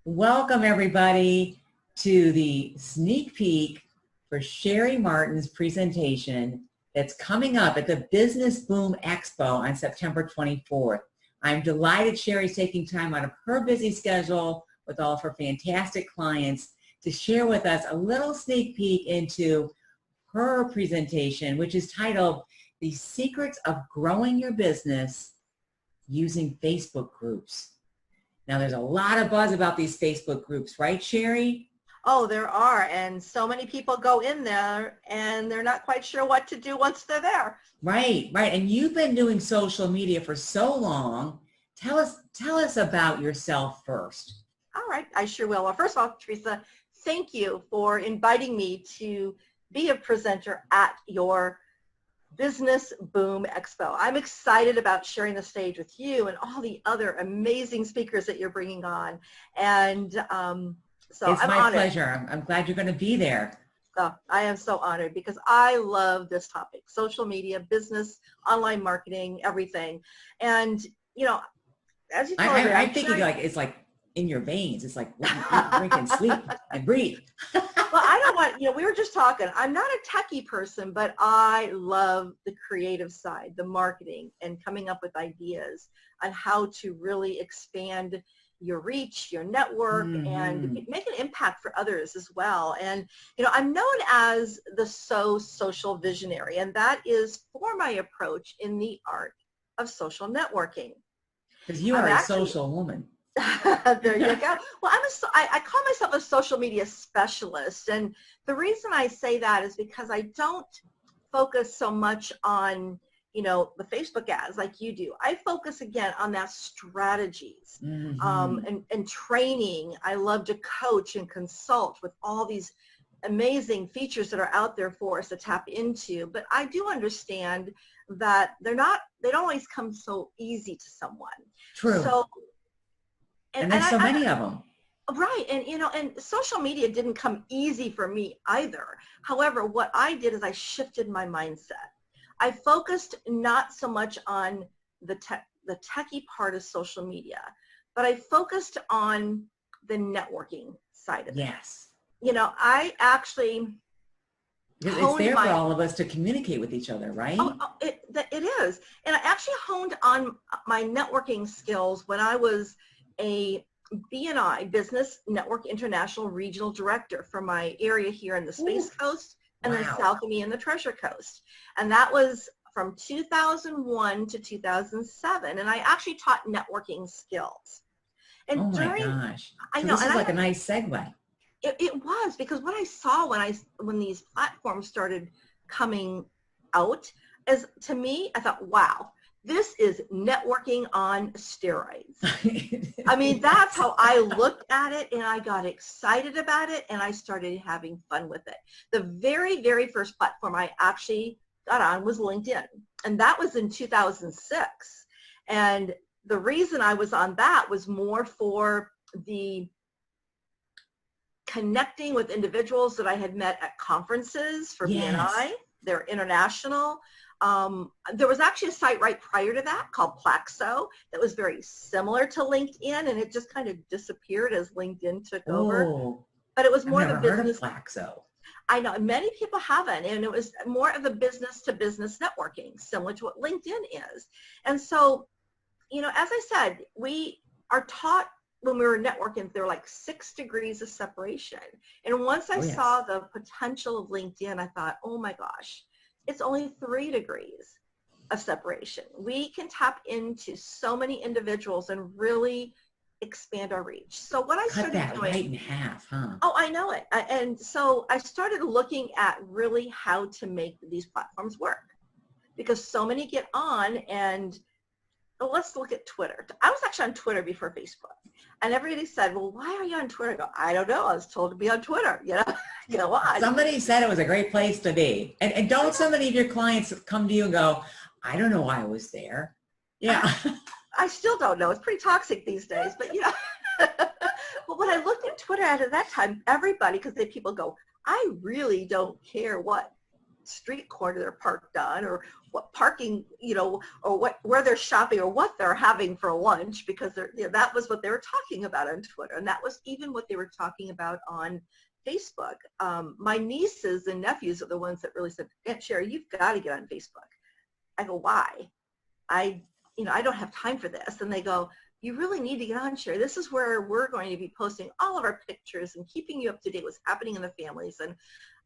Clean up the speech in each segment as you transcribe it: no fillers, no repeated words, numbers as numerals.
Welcome everybody to the sneak peek for Cheri Martin's presentation that's coming up at the Business Boom Expo on September 24th. I'm delighted Cheri's taking time out of her busy schedule with all of her fantastic clients to share with us a little sneak peek into her presentation, which is titled The Secrets of Growing Your Business Using Facebook Groups. Now, there's a lot of buzz about these Facebook groups, right, Cheri? Oh, there are, and so many people go in there and they're not quite sure what to do once they're there. Right. And you've been doing social media for so long. Tell us about yourself first. All right, I sure will. Well, first of all, Theresa, thank you for inviting me to be a presenter at your Business Boom Expo. I'm excited about sharing the stage with you and all the other amazing speakers that you're bringing on. And so it's I'm my honored. pleasure. I'm glad you're going to be there. Oh, I am so honored because I love this topic, social media, business, online marketing, everything. And, you know, as you told me, I'm thinking like it's like in your veins. It's like what you eat, drink, and sleep and breathe. Well, I don't want, we were just talking. I'm not a techie person, but I love the creative side, the marketing, and coming up with ideas on how to really expand your reach, your network, and make an impact for others as well. And, I'm known as the social visionary, and that is for my approach in the art of social networking. Because you are a social woman. There you go. Well, I call myself a social media specialist, and the reason I say that is because I don't focus so much on the Facebook ads like you do. I focus again on that strategies and training. I love to coach and consult with all these amazing features that are out there for us to tap into, but I do understand that they don't always come so easy to someone. True. So and there's so many of them. Right. And, and social media didn't come easy for me either. However, what I did is I shifted my mindset. I focused not so much on the techie part of social media, but I focused on the networking side of it. Yes. I actually it's there for all of us to communicate with each other, right? It is. And I actually honed on my networking skills when I was a BNI, Business Network International Regional Director for my area here in the Space Coast and then south of me in the Treasure Coast. And that was from 2001 to 2007. And I actually taught networking skills. And oh my gosh. I so know. This is like a nice segue. It was, because what I saw when these platforms started coming out is, to me, I thought, wow, this is networking on steroids. I mean, that's how I looked at it, and I got excited about it, and I started having fun with it. The very, very first platform I actually got on was LinkedIn, and that was in 2006. And the reason I was on that was more for the connecting with individuals that I had met at conferences for BNI. They're international. There was actually a site right prior to that called Plaxo that was very similar to LinkedIn, and it just kind of disappeared as LinkedIn took over. But it was more the business. Heard of Plaxo. I know many people haven't, and it was more of the business-to-business networking, similar to what LinkedIn is. And so, as I said, we are taught when we were networking, there were like 6 degrees of separation. And once I saw the potential of LinkedIn, I thought, oh my gosh, it's only 3 degrees of separation. We can tap into so many individuals and really expand our reach. So what I started doing, right in half, huh? Oh, I know it. And so I started looking at really how to make these platforms work, because so many get on. And let's look at Twitter. I was actually on Twitter before Facebook, and everybody said, well, why are you on Twitter? I go, I don't know. I was told to be on Twitter, go on. Somebody said it was a great place to be. And don't so many of your clients come to you and go, I don't know why I was there. Yeah. I still don't know. It's pretty toxic these days, but But when I looked at Twitter at that time, everybody, because people go, I really don't care what street corner they're parked on, or what parking, or where they're shopping, or what they're having for lunch, because that was what they were talking about on Twitter, and that was even what they were talking about on Facebook. My nieces and nephews are the ones that really said, Aunt Cheri, you've got to get on Facebook. I go, why? I don't have time for this. And they go, you really need to get on, Cheri. This is where we're going to be posting all of our pictures and keeping you up to date what's happening in the families. And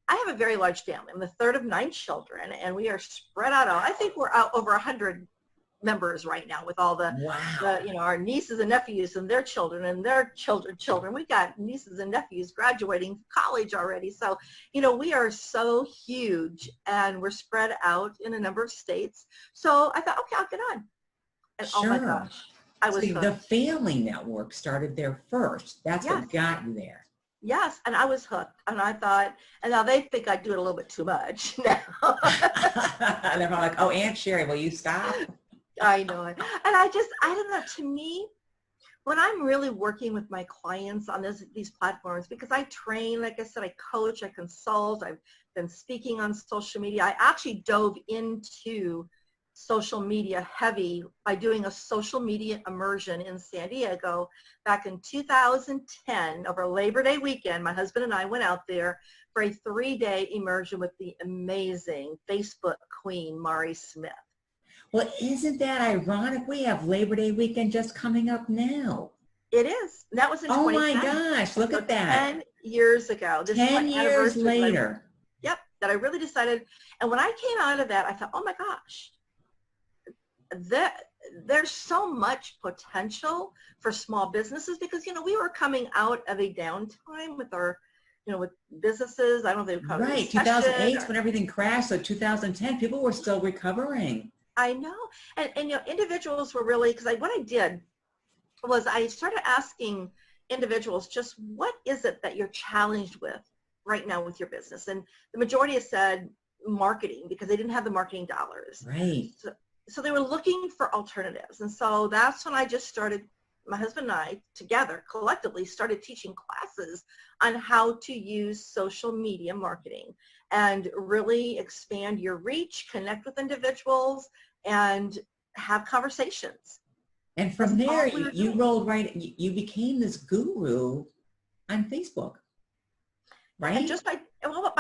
I have a very large family. I'm the third of 9 children, and we are spread out. I think we're out over 100 members right now with all the our nieces and nephews and their children and their children. We got nieces and nephews graduating college already. So, we are so huge, and we're spread out in a number of states. So I thought, okay, I'll get on. And sure. Oh my gosh, I was hooked. The family network started there first. That's what got you there. Yes, and I was hooked, and I thought, and now they think I do it a little bit too much now. And they're like, oh, Aunt Cheri, will you stop? I know it. And I don't know, to me, when I'm really working with my clients on these platforms, because I train, like I said, I coach, I consult, I've been speaking on social media. I actually dove into social media heavy by doing a social media immersion in San Diego back in 2010 over Labor Day weekend. My husband and I went out there for a 3-day immersion with the amazing Facebook queen, Mari Smith. Well, isn't that ironic? We have Labor Day weekend just coming up now. It is. That was in 2010. Oh my gosh, look at that. 10 years ago. This 10 is my years later. That I really decided. And when I came out of that, I thought, oh my gosh, there's so much potential for small businesses, because, we were coming out of a downtime with our, with businesses. I don't know if they would call it right, 2008 when everything crashed. So 2010, people were still recovering. I know. And individuals were really, because what I did was I started asking individuals, just what is it that you're challenged with right now with your business? And the majority have said marketing, because they didn't have the marketing dollars. Right. So they were looking for alternatives. And so that's when I just started, my husband and I together collectively started teaching classes on how to use social media marketing and really expand your reach, connect with individuals, and have conversations. And from there, you rolled right, you became this guru on Facebook, right? And just by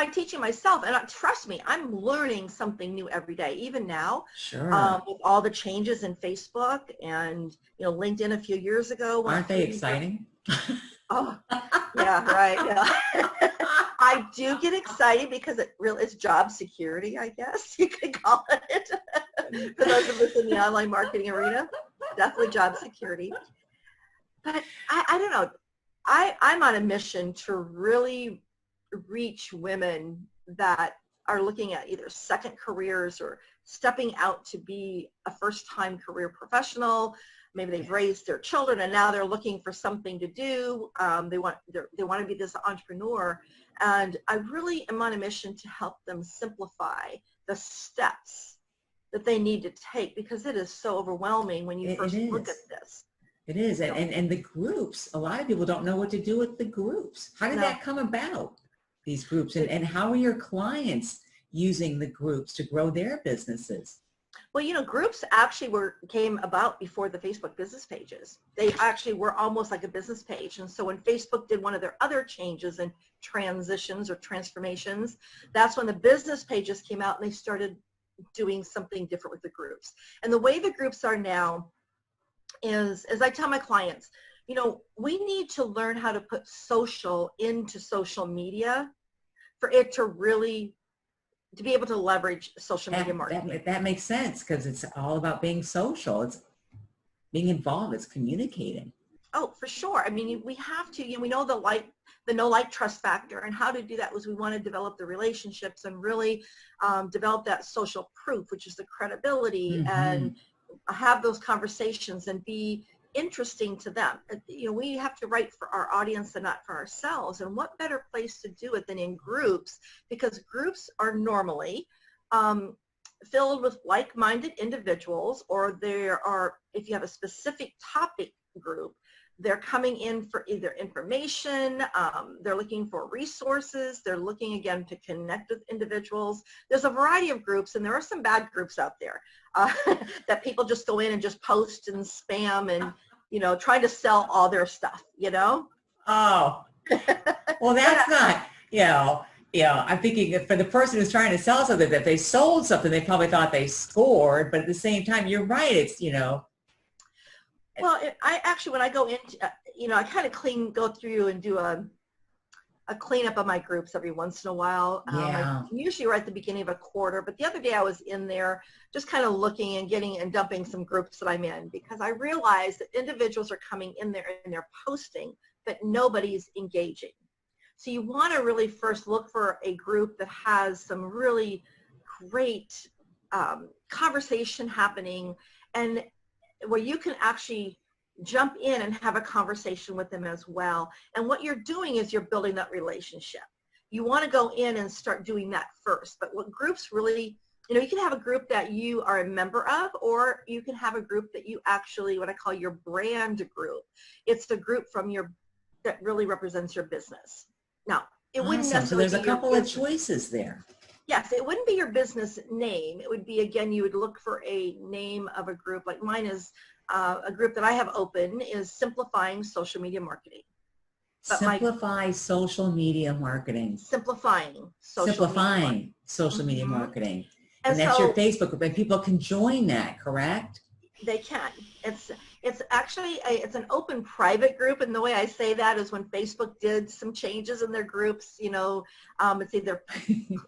teaching myself, and trust me, I'm learning something new every day, even now. Sure. With all the changes in Facebook and, LinkedIn a few years ago. Aren't they exciting? Oh, yeah, right. Yeah. I do get excited because it's job security, I guess you could call it. For those of us in the online marketing arena, definitely job security. But I don't know. I'm on a mission to really reach women that are looking at either second careers or stepping out to be a first-time career professional. Maybe they've raised their children and now they're looking for something to do. They want to be this entrepreneur. And I really am on a mission to help them simplify the steps that they need to take, because it is so overwhelming when you first look at this. It is. And the groups, a lot of people don't know what to do with the groups. How did that come about, these groups? And how are your clients using the groups to grow their businesses? Well, groups actually came about before the Facebook business pages. They actually were almost like a business page. And so when Facebook did one of their other changes and transitions or transformations, that's when the business pages came out and they started doing something different with the groups. And the way the groups are now is, as I tell my clients, we need to learn how to put social into social media for it to really to be able to leverage social media marketing. That makes sense, because it's all about being social. It's being involved. It's communicating. Oh, for sure. I mean, we have to, we know the no like trust factor, and how to do that was we want to develop the relationships and really develop that social proof, which is the credibility, and have those conversations and be interesting to them. We have to write for our audience and not for ourselves. And what better place to do it than in groups, because groups are normally filled with like-minded individuals, or there are, if you have a specific topic group, they're coming in for either information, they're looking for resources, they're looking again to connect with individuals. There's a variety of groups, and there are some bad groups out there that people just go in and just post and spam and, you know, trying to sell all their stuff, you know? Oh, well, that's not, I'm thinking that for the person who's trying to sell something, that they sold something, they probably thought they scored, but at the same time, you're right, it's, you know. Well, I actually, when I go into, you know, I kind of go through and do a cleanup of my groups every once in a while. Yeah. Usually right at the beginning of a quarter, but the other day I was in there just kind of looking and getting and dumping some groups that I'm in, because I realized that individuals are coming in there and they're posting, but nobody's engaging. So you want to really first look for a group that has some really great conversation happening, and where you can actually jump in and have a conversation with them as well. And what you're doing is you're building that relationship. You want to go in and start doing that first. But what groups really, you know, you can have a group that you are a member of, or you can have a group that you actually, what I call your brand group. It's the group from that really represents your business. Now, it wouldn't Awesome. So necessarily there's a couple of choices there. Yes, it wouldn't be your business name. It would be, again, you would look for a name of a group. Like mine is a group that I have open is Simplifying Social Media Marketing. Simplify social media marketing. Simplifying social media marketing. And that's so, your Facebook group, and people can join that, correct? They can. It's actually it's an open private group, and the way I say that is when Facebook did some changes in their groups, you know, it's either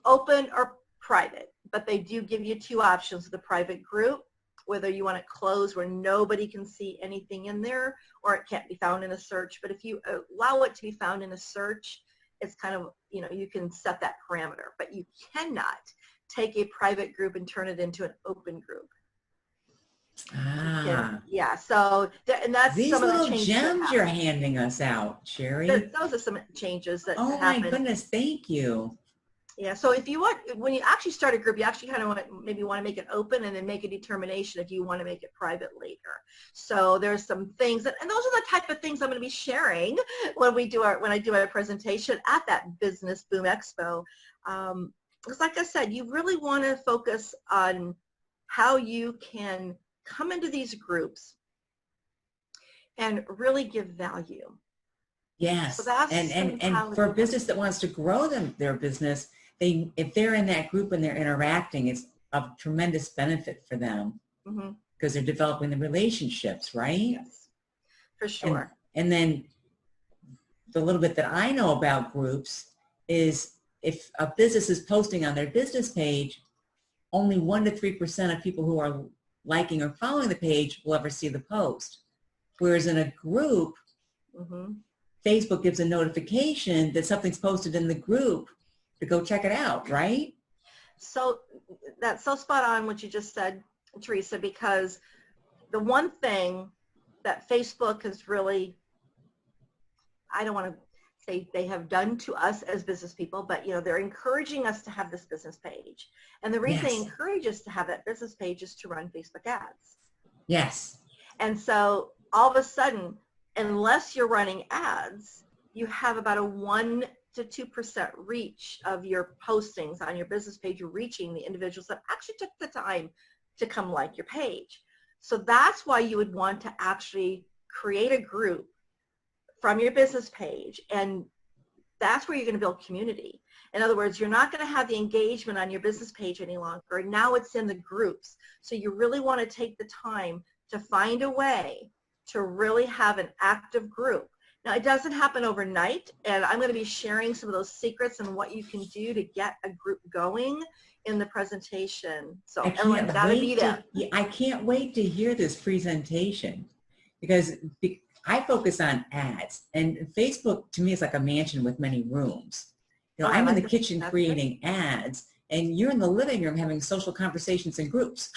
open or private, but they do give you two options with the private group, whether you want it closed where nobody can see anything in there, or it can't be found in a search. But if you allow it to be found in a search, it's kind of, you know, you can set that parameter, but you cannot take a private group and turn it into an open group. Yeah, so and that's these some little of the changes gems you're handing us out, Cheri. Those are some changes that happen. Oh my goodness, thank you. Yeah, so if you want, when you actually start a group, you actually kind of maybe want to make it open and then make a determination if you want to make it private later. So there's some things, and those are the type of things I'm going to be sharing when I do my presentation at that Business Boom Expo. Because like I said, you really want to focus on how you can come into these groups and really give value. Yes, so that's and for a business that wants to grow their business, if they're in that group and they're interacting, it's of tremendous benefit for them, because they're developing the relationships, right? Yes, for sure. And then the little bit that I know about groups is if a business is posting on their business page, only 1 to 3% of people who are liking or following the page will ever see the post. Whereas in a group, Facebook gives a notification that something's posted in the group to go check it out, right? So that's so spot on what you just said, Theresa, because the one thing that Facebook has really, I don't want to say they have done to us as business people, but you know, they're encouraging us to have this business page. And the reason they encourage us to have that business page is to run Facebook ads. Yes. And so all of a sudden, unless you're running ads, you have about a 1 to 2% reach of your postings on your business page. You're reaching the individuals that actually took the time to come like your page. So that's why you would want to actually create a group from your business page, and that's where you're going to build community. In other words, you're not going to have the engagement on your business page any longer. Now it's in the groups. So you really want to take the time to find a way to really have an active group. Now, it doesn't happen overnight, and I'm going to be sharing some of those secrets and what you can do to get a group going in the presentation. So everyone got to be there. I can't wait to hear this presentation, because I focus on ads, and Facebook to me is like a mansion with many rooms. You know, I'm in the kitchen creating ads, and you're in the living room having social conversations in groups.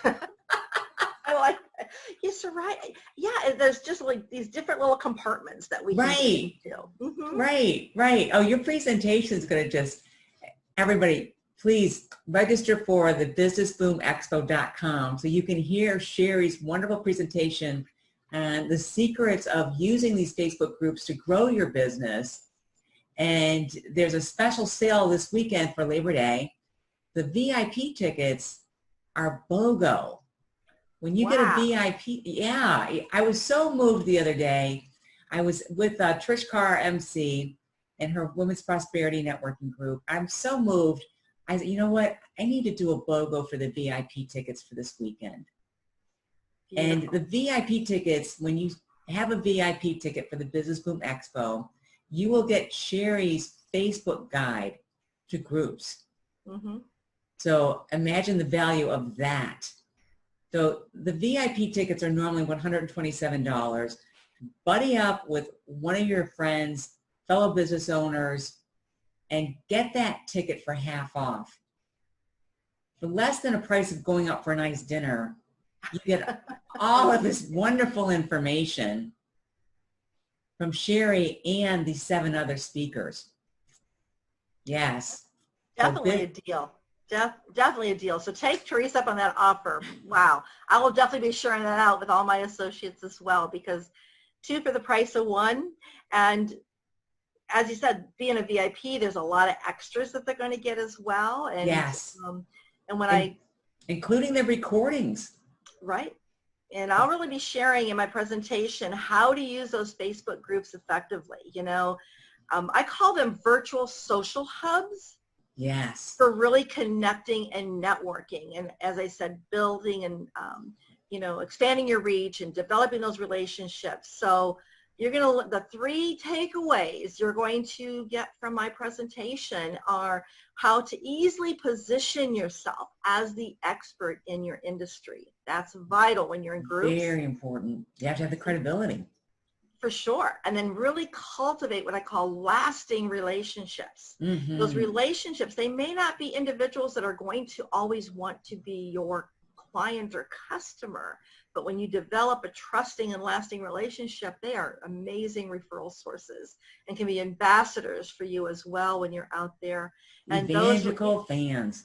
I like that. Yes, you're right. Yeah, there's just like these different little compartments that we can do. Right. Oh, your presentation is going to just, everybody, please register for the businessboomexpo.com so you can hear Cheri's wonderful presentation and the secrets of using these Facebook groups to grow your business. And there's a special sale this weekend for Labor Day. The VIP tickets are BOGO. When you get a VIP, yeah, I was so moved the other day. I was with Trish Carr, MC, and her Women's Prosperity Networking Group. I'm so moved. I said, you know what? I need to do a BOGO for the VIP tickets for this weekend. Beautiful. And the VIP tickets, when you have a VIP ticket for the Business Boom Expo, you will get Cheri's Facebook guide to groups. Mm-hmm. So imagine the value of that. So the VIP tickets are normally $127. Buddy up with one of your friends, fellow business owners, and get that ticket for half off. For less than a price of going out for a nice dinner, you get all of this wonderful information from Cheri and the 7 other speakers. Yes. Definitely a deal. Definitely a deal. So take Theresa up on that offer. Wow. I will definitely be sharing that out with all my associates as well, because 2 for the price of 1. And as you said, being a VIP, there's a lot of extras that they're going to get as well. And, yes. And when including the recordings. Right. And I'll really be sharing in my presentation how to use those Facebook groups effectively. You know, I call them virtual social hubs. Yes. For really connecting and networking. And as I said, building and, you know, expanding your reach and developing those relationships. So you're going to, the 3 takeaways you're going to get from my presentation are how to easily position yourself as the expert in your industry. That's vital when you're in groups. Very important. You have to have the credibility. For sure. And then really cultivate what I call lasting relationships. Mm-hmm. Those relationships, they may not be individuals that are going to always want to be your client or customer, but when you develop a trusting and lasting relationship, they are amazing referral sources and can be ambassadors for you as well when you're out there. And evangelical fans.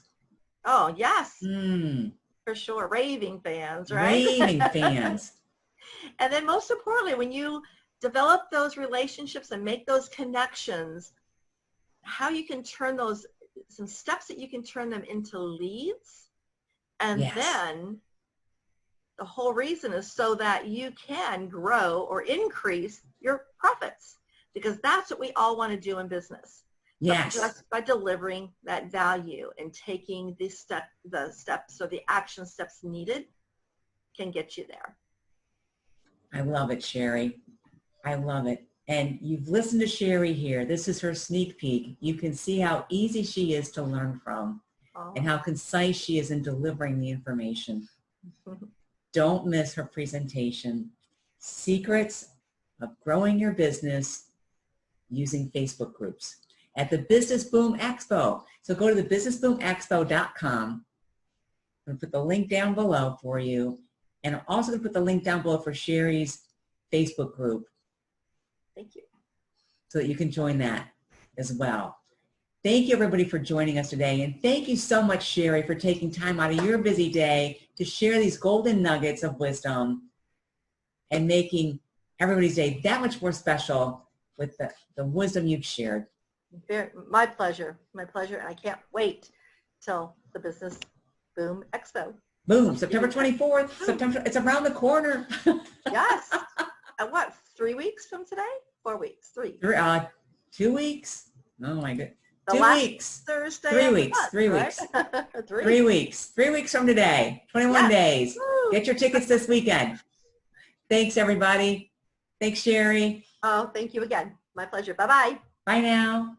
Oh, yes. For sure. Raving fans, right? Raving fans. And then most importantly, when you develop those relationships and make those connections, how you can turn those, some steps that you can turn them into leads. And yes. Then the whole reason is so that you can grow or increase your profits, because that's what we all want to do in business. Yes. But just by delivering that value and taking the steps or the action steps needed can get you there. I love it, Cheri. I love it. And you've listened to Cheri here. This is her sneak peek. You can see how easy she is to learn from and how concise she is in delivering the information. Don't miss her presentation. Secrets of growing your business using Facebook groups at the Business Boom Expo. So go to the businessboomexpo.com. I'm going to put the link down below for you. And I'm also going to put the link down below for Cheri's Facebook group. Thank you. So that you can join that as well. Thank you, everybody, for joining us today. And thank you so much, Cheri, for taking time out of your busy day to share these golden nuggets of wisdom and making everybody's day that much more special with the wisdom you've shared. My pleasure. My pleasure. And I can't wait till the Business Boom Expo. Boom, September 24th. September, it's around the corner. Yes. What, 3 weeks from today? 4 weeks? 3? 2 weeks? Oh my goodness. The 2 weeks. Thursday. 3 weeks. Month, 3 right? weeks. 3 weeks. 3 weeks from today. 21 days. Woo. Get your tickets this weekend. Thanks, everybody. Thanks, Cheri. Oh, thank you again. My pleasure. Bye-bye. Bye now.